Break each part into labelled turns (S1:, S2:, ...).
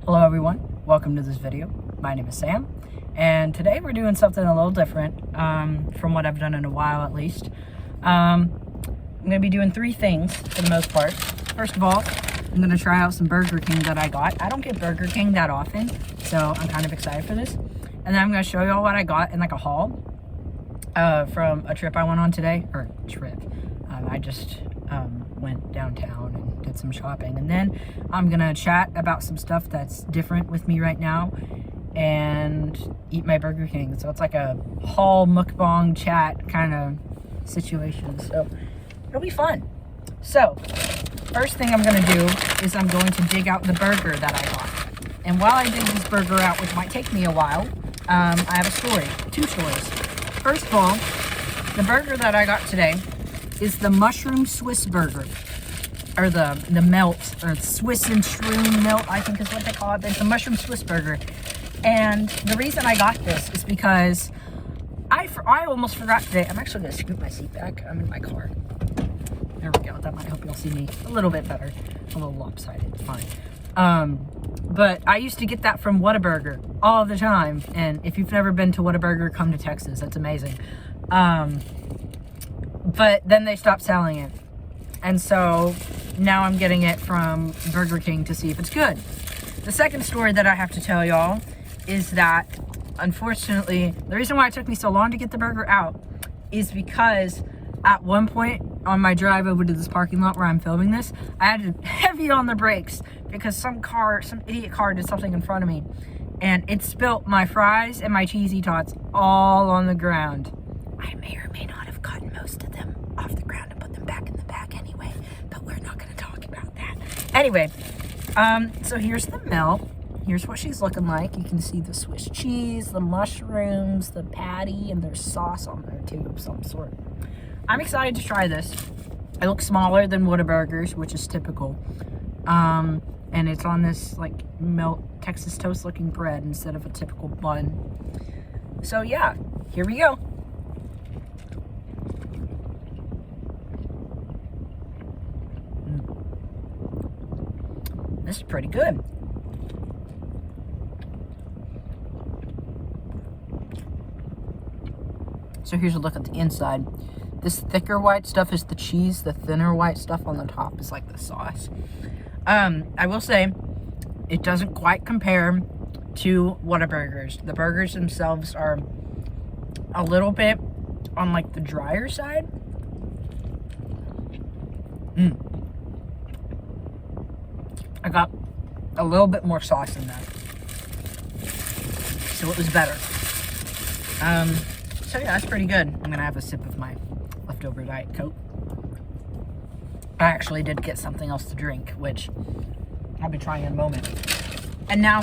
S1: Hello everyone, welcome to this video. My name is Sam, and today we're doing something a little different from what I've done in a while at least. I'm going to be doing three things for the most part. First of all, I'm going to try out some Burger King that I got. I don't get Burger King that often, so I'm kind of excited for this. And then I'm going to show you all what I got in like a haul from a trip I went on today. I just went downtown and did some shopping, and then I'm gonna chat about some stuff that's different with me right now and eat my Burger King. So it's like a haul mukbang chat kind of situation, so it'll be fun. So first thing I'm gonna do is I'm going to dig out the burger that I got, and while I dig this burger out, which might take me a while, I have a story, two stories. First of all, the burger that I got today is the mushroom Swiss burger, or the melt, or Swiss and shroom melt, I think is what they call it. It's a mushroom Swiss burger. And the reason I got this is because I almost forgot today. I'm actually gonna scoot my seat back. I'm in my car. There we go. That might help y'all see me a little bit better. A little lopsided, it's fine. But I used to get that from Whataburger all the time. And if you've never been to Whataburger, come to Texas. It's amazing. But then they stopped selling it. And so now I'm getting it from Burger King to see if it's good. The second story that I have to tell y'all is that, unfortunately, the reason why it took me so long to get the burger out is because at one point on my drive over to this parking lot where I'm filming this, I had to heavy on the brakes because some idiot car did something in front of me, and it spilt my fries and my cheesy tots all on the ground. I may or may not have gotten most of them off the ground and put them back in the bag anyway, but we're not going to talk about that. Anyway, so here's the melt. Here's what she's looking like. You can see the Swiss cheese, the mushrooms, the patty, and there's sauce on there too of some sort. I'm excited to try this. It looks smaller than Whataburger's, which is typical. And it's on this like melt Texas toast looking bread instead of a typical bun. So yeah, here we go. This is pretty good. So here's a look at the inside. This thicker white stuff is the cheese. The thinner white stuff on the top is like the sauce. I will say, it doesn't quite compare to Whataburger's. The burgers themselves are a little bit on like the drier side. I got a little bit more sauce in that, so it was better. So yeah, that's pretty good. I'm gonna have a sip of my leftover Diet Coke. I actually did get something else to drink, which I'll be trying in a moment. And now,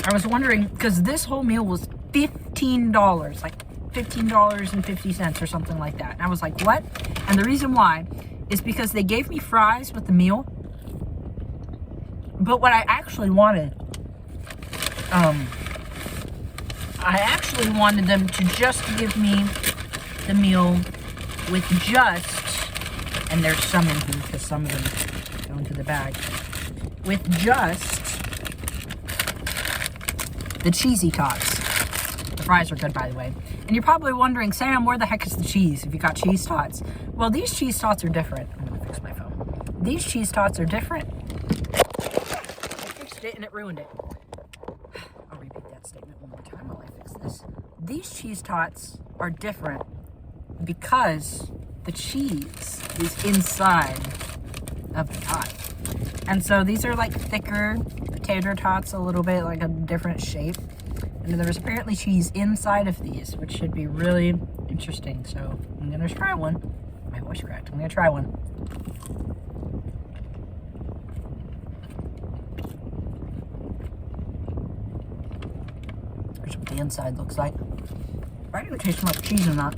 S1: I was wondering, because this whole meal was $15, like $15.50 or something like that. And I was like, what? And the reason why is because they gave me fries with the meal. But what I actually wanted, them to just give me the meal with just, and there's some in here because some of them go into the bag, with just the cheesy tots. The fries are good, by the way. And you're probably wondering, Sam, where the heck is the cheese if you got cheese tots? Well, these cheese tots are different. I'm gonna fix my phone. These cheese tots are different. It and it ruined it. I'll repeat that statement one more time while I fix this. These cheese tots are different because the cheese is inside of the tot. And so these are like thicker potato tots, a little bit like a different shape. And there's apparently cheese inside of these, which should be really interesting. So I'm gonna try one. My voice cracked. I'm gonna try one. What the inside looks like. I didn't taste much cheese in that.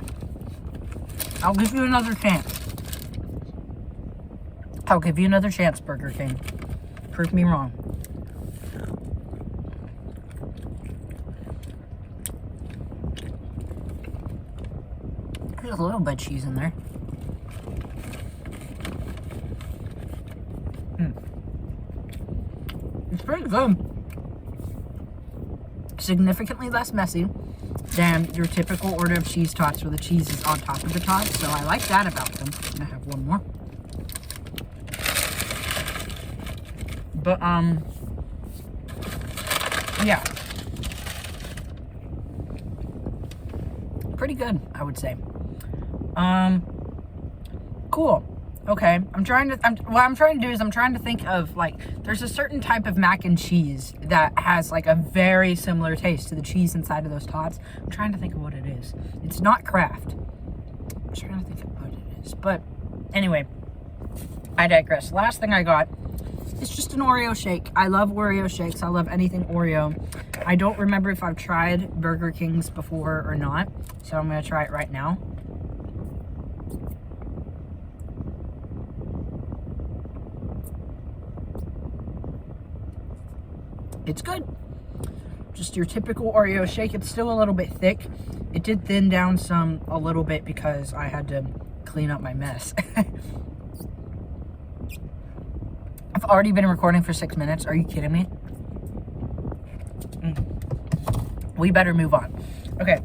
S1: I'll give you another chance. I'll give you another chance, Burger King. Prove me wrong. There's a little bit of cheese in there. pretty good. Significantly less messy than your typical order of cheese tots where the cheese is on top of the tots. So I like that about them. I'm gonna have one more. But, yeah. Pretty good, I would say. Cool. Okay, what I'm trying to do is I'm trying to think of, like, there's a certain type of mac and cheese that has, like, a very similar taste to the cheese inside of those tots. I'm trying to think of what it is. It's not Kraft. I'm trying to think of what it is. But, anyway, I digress. Last thing I got is just an Oreo shake. I love Oreo shakes. I love anything Oreo. I don't remember if I've tried Burger King's before or not, so I'm going to try it right now. It's good. Just your typical Oreo shake. It's still a little bit thick. It did thin down a little bit because I had to clean up my mess. I've already been recording for 6 minutes. Are you kidding me? We better move on. Okay,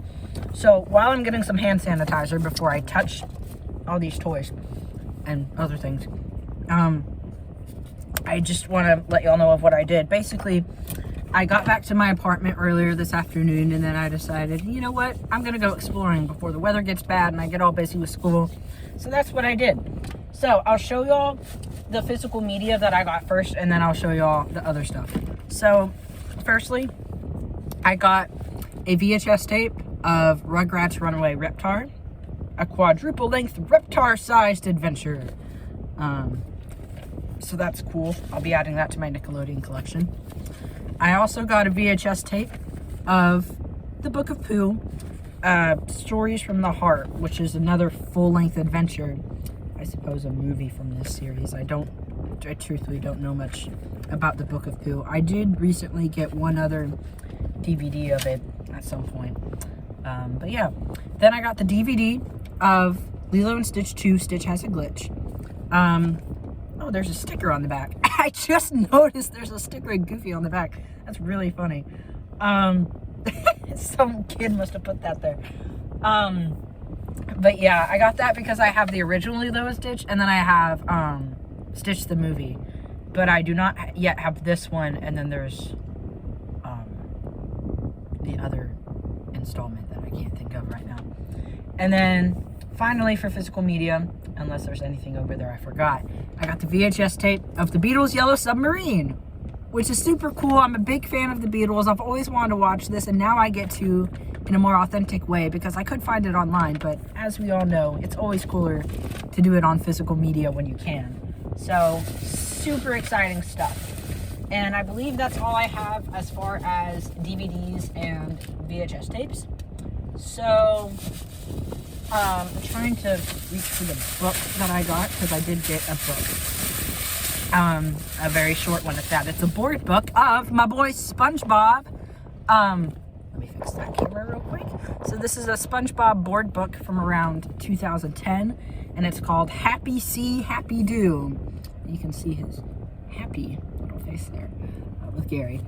S1: so while I'm getting some hand sanitizer before I touch all these toys and other things, I just want to let y'all know of what I did. Basically, I got back to my apartment earlier this afternoon, and then I decided, you know what? I'm going to go exploring before the weather gets bad and I get all busy with school. So that's what I did. So I'll show y'all the physical media that I got first, and then I'll show y'all the other stuff. So, firstly, I got a VHS tape of Rugrats Runaway Reptar, a quadruple-length Reptar-sized adventure. So that's cool. I'll be adding that to my Nickelodeon collection. I also got a VHS tape of The Book of Pooh, Stories from the Heart, which is another full-length adventure. I suppose a movie from this series. I truthfully don't know much about The Book of Pooh. I did recently get one other DVD of it at some point. But yeah. Then I got the DVD of Lilo and Stitch 2, Stitch Has a Glitch. Oh, there's a sticker on the back. I just noticed there's a sticker of Goofy on the back. That's really funny. Some kid must have put that there. But yeah, I got that because I have the original Lilo and Stitch, and then I have Stitch the movie. But I do not yet have this one, and then there's the other installment that I can't think of right now. And then finally, for physical media, unless there's anything over there I forgot, I got the VHS tape of the Beatles' Yellow Submarine, which is super cool. I'm a big fan of the Beatles. I've always wanted to watch this, and now I get to in a more authentic way, because I could find it online, but as we all know, it's always cooler to do it on physical media when you can. So, super exciting stuff. And I believe that's all I have as far as DVDs and VHS tapes. So, I'm trying to reach for the book that I got, because I did get a book. A very short one at that. It's a board book of my boy SpongeBob. Let me fix that camera real quick. So this is a SpongeBob board book from around 2010, and it's called Happy Sea, Happy Do. You can see his happy little face there with Gary.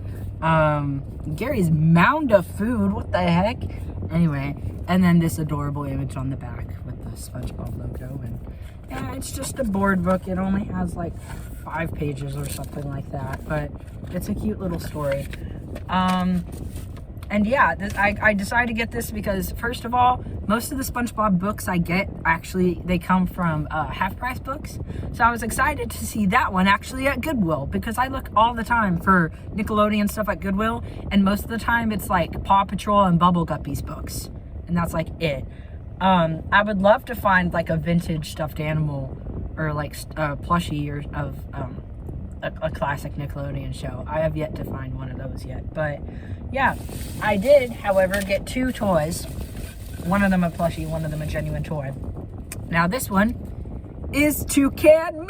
S1: Gary's mound of food, what the heck? Anyway, and then this adorable image on the back with the SpongeBob logo, and yeah, it's just a board book. It only has like 5 pages or something like that, but it's a cute little story. And yeah, I decided to get this because, first of all, most of the SpongeBob books I get, actually, they come from half-price books. So I was excited to see that one actually at Goodwill, because I look all the time for Nickelodeon stuff at Goodwill, and most of the time it's like Paw Patrol and Bubble Guppies books, and that's like it. I would love to find like a vintage stuffed animal or like a plushie or of a classic Nickelodeon show. I have yet to find one of those yet, but yeah, I did, however, get 2 toys. One of them a plushie, one of them a genuine toy. Now this one is Toucan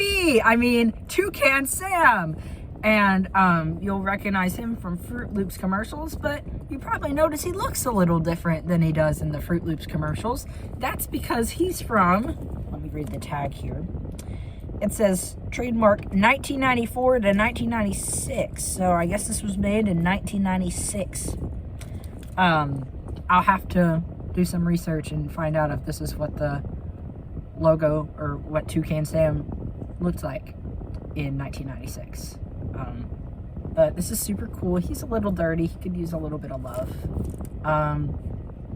S1: Sam. And you'll recognize him from Fruit Loops commercials, but you probably notice he looks a little different than he does in the Fruit Loops commercials. That's because he's from, let me read the tag here, it says trademark 1994 to 1996. So I guess this was made in 1996. I'll have to do some research and find out if this is what the logo or what Toucan Sam looked like in 1996. But this is super cool. He's a little dirty. He could use a little bit of love.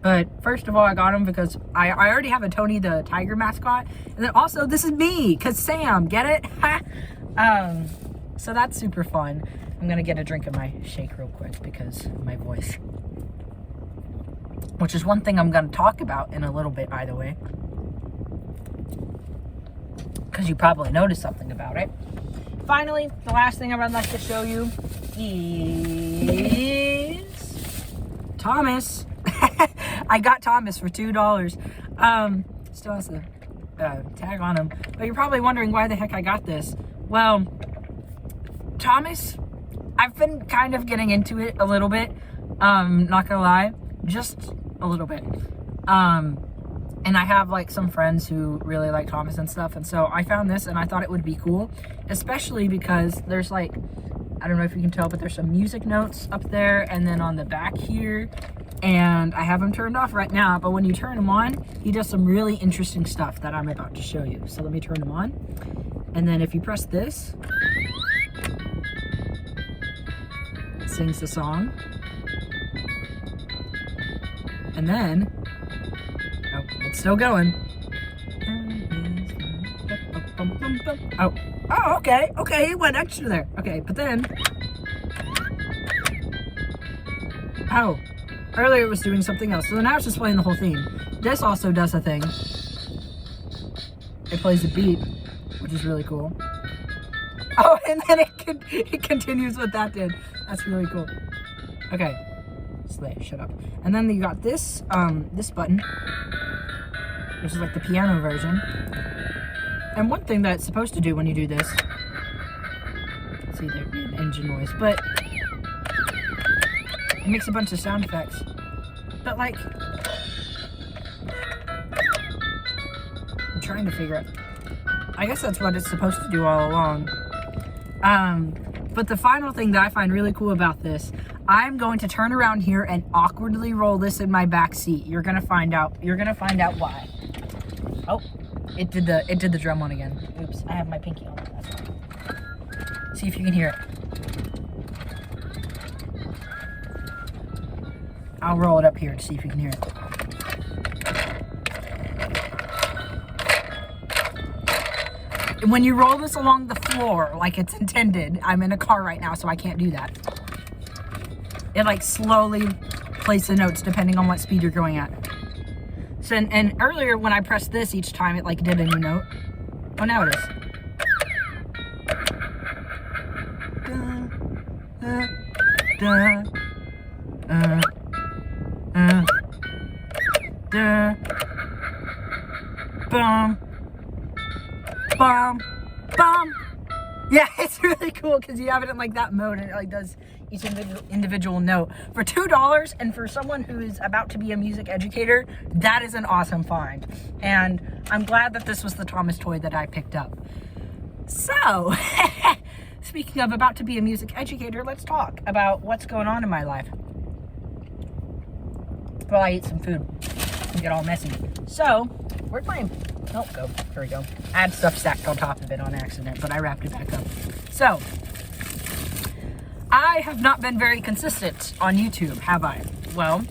S1: But first of all, I got him because I already have a Tony the Tiger mascot. And then also, this is me, because Sam, get it? So that's super fun. I'm going to get a drink of my shake real quick because of my voice. Which is one thing I'm going to talk about in a little bit, by the way. Because you probably noticed something about it. Finally, the last thing I would like to show you is Thomas. I got Thomas for $2. Still has the tag on him. But you're probably wondering why the heck I got this. Well, Thomas, I've been kind of getting into it a little bit. Not gonna lie, just a little bit. And I have like some friends who really like Thomas and stuff. And so I found this and I thought it would be cool, especially because there's like, I don't know if you can tell, but there's some music notes up there and then on the back here. And I have him turned off right now, but when you turn him on, he does some really interesting stuff that I'm about to show you. So let me turn him on. And then if you press this, it sings the song. And then, oh, it's still going. Oh, okay, he went extra there. Okay, but then, oh, earlier it was doing something else. So now it's just playing the whole theme. This also does a thing. It plays a beat, which is really cool. Oh, and then it continues what that did. That's really cool. Okay, Slay, shut up. And then you got this, this button, which is like the piano version. And one thing that it's supposed to do when you do this, let's see, there'd be an engine noise, but it makes a bunch of sound effects. But like, I'm trying to figure out, I guess that's what it's supposed to do all along. But the final thing that I find really cool about this, I'm going to turn around here and awkwardly roll this in my back seat. You're gonna find out why. Oh, it did the drum one again. Oops, I have my pinky on. That's right. See if you can hear it. I'll roll it up here to see if you can hear it. When you roll this along the floor like it's intended, I'm in a car right now, so I can't do that. It like slowly plays the notes depending on what speed you're going at. So, and earlier when I pressed this each time, it like did a new note. Oh, now it is. Bum. Bum. Bum. Yeah, it's really cool because you have it in like that mode and it like does each individual note. For $2 and for someone who is about to be a music educator, that is an awesome find. And I'm glad that this was the Thomas toy that I picked up. So, speaking of about to be a music educator, let's talk about what's going on in my life. Well, I ate some food and get all messy. So, where'd my, oh, go, there we go. I had stuff stacked on top of it on accident, but I wrapped it back up. So, I have not been very consistent on YouTube, have I? Well,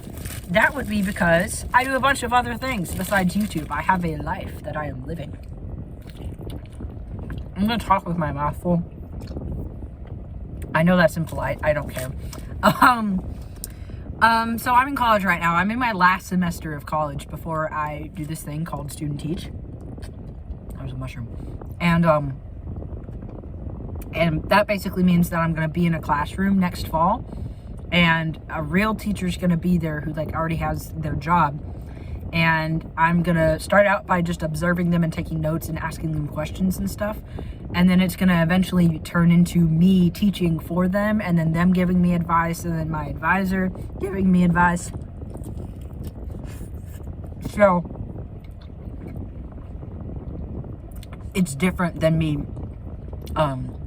S1: that would be because I do a bunch of other things besides YouTube. I have a life that I am living. I'm gonna talk with my mouth full. I know that's impolite, I don't care. So I'm in college right now. I'm in my last semester of college before I do this thing called Student Teach. That was a mushroom. And that basically means that I'm gonna be in a classroom next fall and a real teacher's gonna be there who like already has their job. And I'm gonna start out by just observing them and taking notes and asking them questions and stuff. And then it's gonna eventually turn into me teaching for them and then them giving me advice and then my advisor giving me advice. So, it's different than me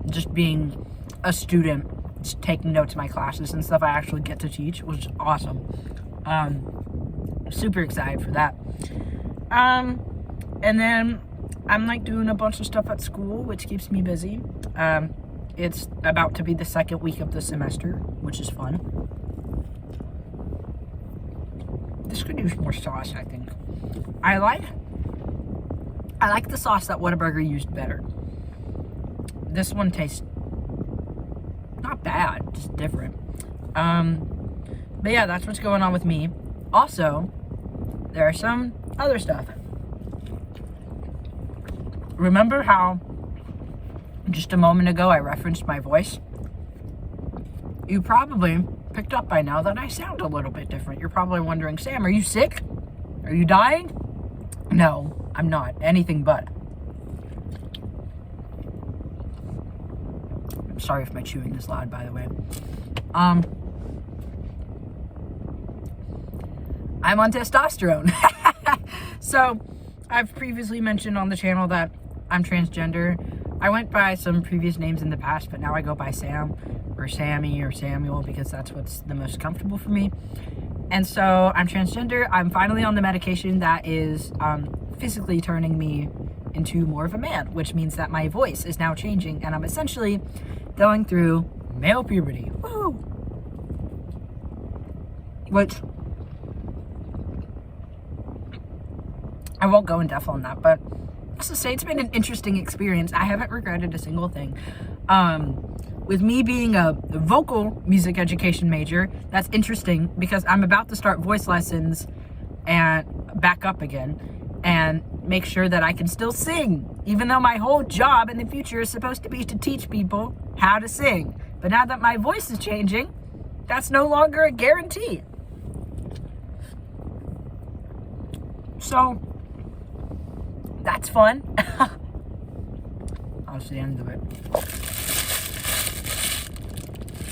S1: just being a student, just taking notes in my classes and stuff I actually get to teach, which is awesome. Super excited for that. And then I'm like doing a bunch of stuff at school, which keeps me busy. It's about to be the second week of the semester, which is fun. This could use more sauce, I think. I like the sauce that Whataburger used better. This one tastes not bad, just different. But yeah, that's what's going on with me. Also, there are some other stuff. Remember how just a moment ago I referenced my voice? You probably picked up by now that I sound a little bit different. You're probably wondering, Sam, are you sick? Are you dying? No, I'm not. Anything but. I'm sorry if my chewing is loud, by the way. I'm on testosterone. So, I've previously mentioned on the channel that I'm transgender. I went by some previous names in the past, but now I go by Sam or Sammy or Samuel because that's what's the most comfortable for me. And so I'm transgender. I'm finally on the medication that is physically turning me into more of a man, which means that my voice is now changing and I'm essentially going through male puberty. Woo! Which I won't go in depth on that, but let's just say it's been an interesting experience. I haven't regretted a single thing. With me being a vocal music education major, that's interesting because I'm about to start voice lessons and back up again and make sure that I can still sing, even though my whole job in the future is supposed to be to teach people how to sing. But now that my voice is changing, that's no longer a guarantee. So, that's fun. That's the end of it.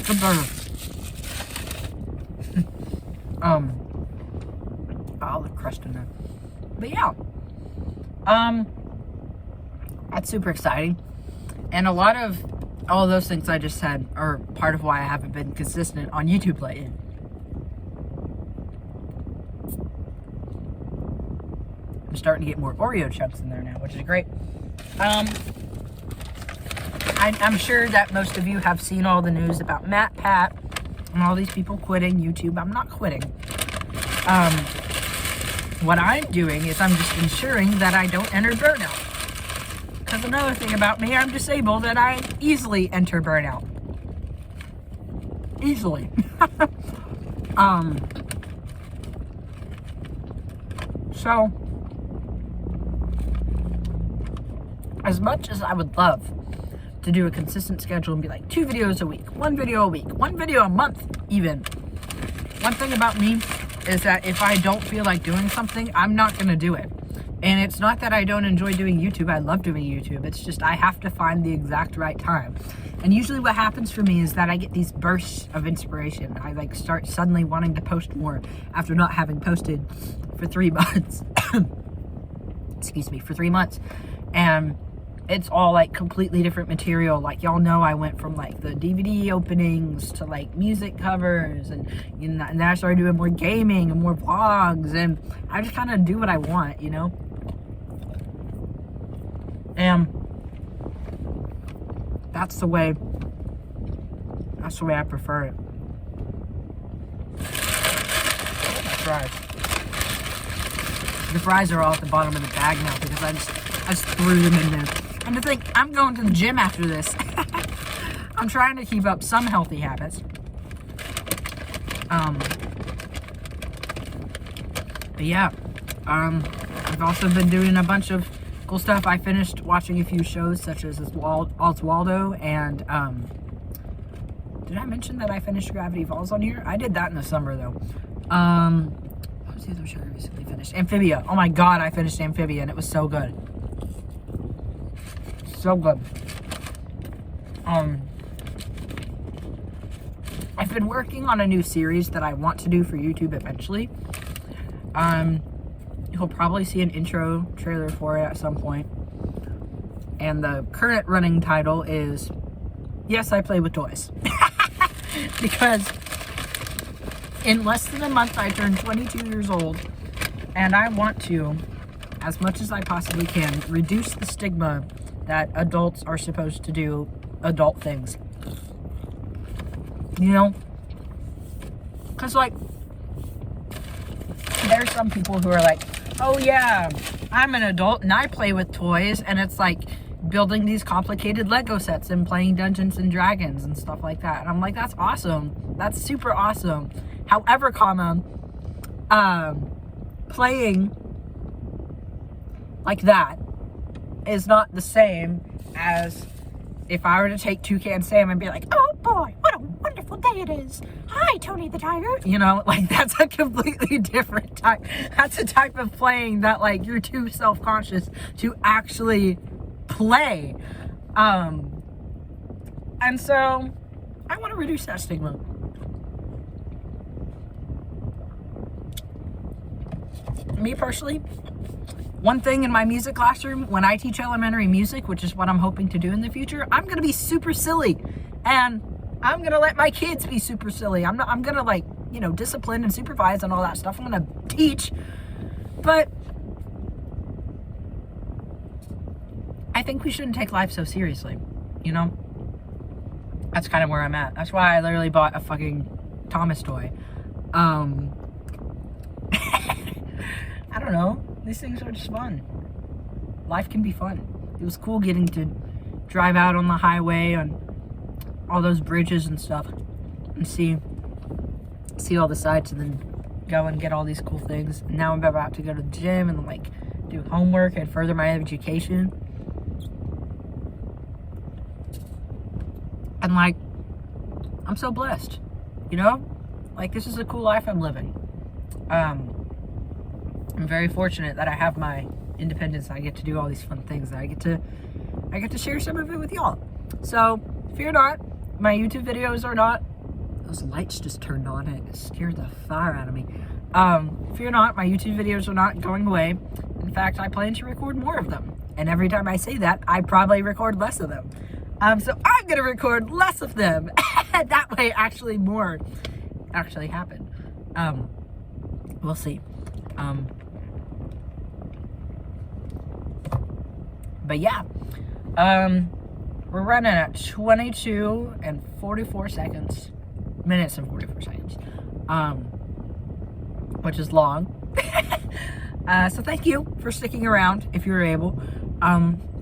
S1: Good burger. All the crust in there. But yeah. That's super exciting. And a lot of all of those things I just said are part of why I haven't been consistent on YouTube lately. I'm starting to get more Oreo chunks in there now, which is great. I'm sure that most of you have seen all the news about MatPat and all these people quitting YouTube. I'm not quitting. What I'm doing is I'm just ensuring that I don't enter burnout. Because another thing about me, I'm disabled and I easily enter burnout. Easily. So, as much as I would love to do a consistent schedule and be like 2 videos a week, 1 video a week, 1 video a month even. One thing about me is that if I don't feel like doing something, I'm not going to do it. And it's not that I don't enjoy doing YouTube. I love doing YouTube. It's just I have to find the exact right time. And usually what happens for me is that I get these bursts of inspiration. I like start suddenly wanting to post more after not having posted for 3 months. Excuse me, for 3 months. And it's all like completely different material. Like y'all know I went from like the DVD openings to like music covers and you know, and then I started doing more gaming and more vlogs and I just kind of do what I want, you know? And that's the way I prefer it. Fries. The fries are all at the bottom of the bag now because I just threw them in there. And to think, I'm going to the gym after this. I'm trying to keep up some healthy habits. But yeah, I've also been doing a bunch of cool stuff. I finished watching a few shows such as Oswaldo and, did I mention that I finished Gravity Falls on here? I did that in the summer though. What was the other show I recently finished? Amphibia. Oh my god, I finished Amphibia and it was so good. So good. I've been working on a new series that I want to do for YouTube eventually. You'll probably see an intro trailer for it at some point. And the current running title is, Yes, I Play with Toys. Because in less than a month, I turned 22 years old. And I want to, as much as I possibly can, reduce the stigma that adults are supposed to do adult things. You know? Because, like, there's some people who are like, oh yeah, I'm an adult and I play with toys, and it's like building these complicated Lego sets and playing Dungeons and Dragons and stuff like that. And I'm like, that's awesome. That's super awesome. However, playing like that is not the same as if I were to take Toucan Sam and be like, oh boy, what a wonderful day it is. Hi, Tony the Tiger. You know, like, that's a completely different type. That's a type of playing that, like, you're too self-conscious to actually play. And so I want to reduce that stigma. Me personally, one thing in my music classroom, when I teach elementary music, which is what I'm hoping to do in the future, I'm going to be super silly. And I'm going to let my kids be super silly. I'm going to, like, you know, discipline and supervise and all that stuff. I'm going to teach. But I think we shouldn't take life so seriously, you know? That's kind of where I'm at. That's why I literally bought a fucking Thomas toy. I don't know. These things are just fun. Life can be fun. It was cool getting to drive out on the highway on all those bridges and stuff and see all the sights, and then go and get all these cool things. And now I'm about to go to the gym and, like, do homework and further my education. And, like, I'm so blessed, you know? Like, this is a cool life I'm living. I'm very fortunate that I have my independence. I get to do all these fun things. And I get to share some of it with y'all. So fear not, my YouTube videos are not. Those lights just turned on. It scared the fire out of me. Fear not, my YouTube videos are not going away. In fact, I plan to record more of them. And every time I say that, I probably record less of them. So I'm gonna record less of them. That way, actually more actually happen. We'll see. But yeah, we're running at 22 and 44 seconds, minutes and 44 seconds, which is long. So thank you for sticking around if you were able.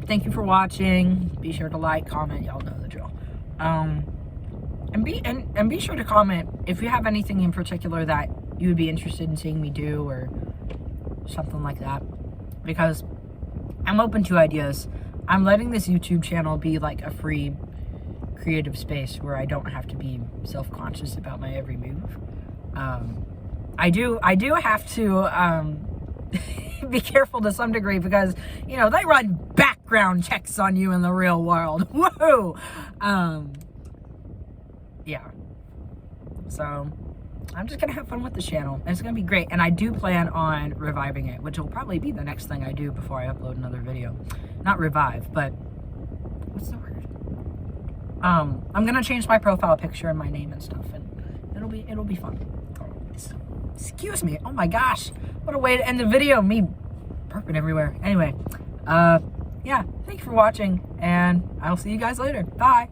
S1: Thank you for watching. Be sure to like, comment, y'all know the drill. And be sure to comment if you have anything in particular that you would be interested in seeing me do or something like that, because I'm open to ideas. I'm letting this YouTube channel be like a free creative space where I don't have to be self-conscious about my every move. I do have to be careful to some degree, because, you know, they run background checks on you in the real world. Whoa. Yeah. So I'm just gonna have fun with the channel, and it's gonna be great. And I do plan on reviving it, which will probably be the next thing I do before I upload another video. Not revive, but what's the word? I'm gonna change my profile picture and my name and stuff, and it'll be fun. Excuse me. Oh my gosh, what a way to end the video. Me burping everywhere. Anyway, yeah, thank you for watching, and I'll see you guys later. Bye.